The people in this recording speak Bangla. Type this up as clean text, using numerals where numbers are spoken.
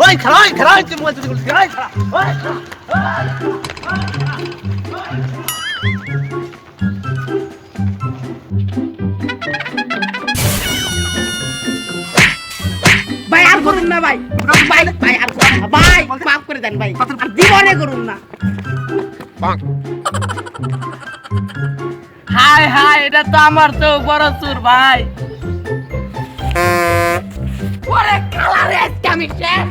ওই খারাই খারাই তুই মোবাইল চুরি করছিস খারাই খারা ওই ভাই আর করুন না ভাই ভাই ভাই আর করুন না ভাই মাফ করে দেন ভাই আর জীবনে করুন না। হাই হাই এটা তো আমার তো বড় চুর ভাই। ওরে কালারে আজকে আমি শেষ।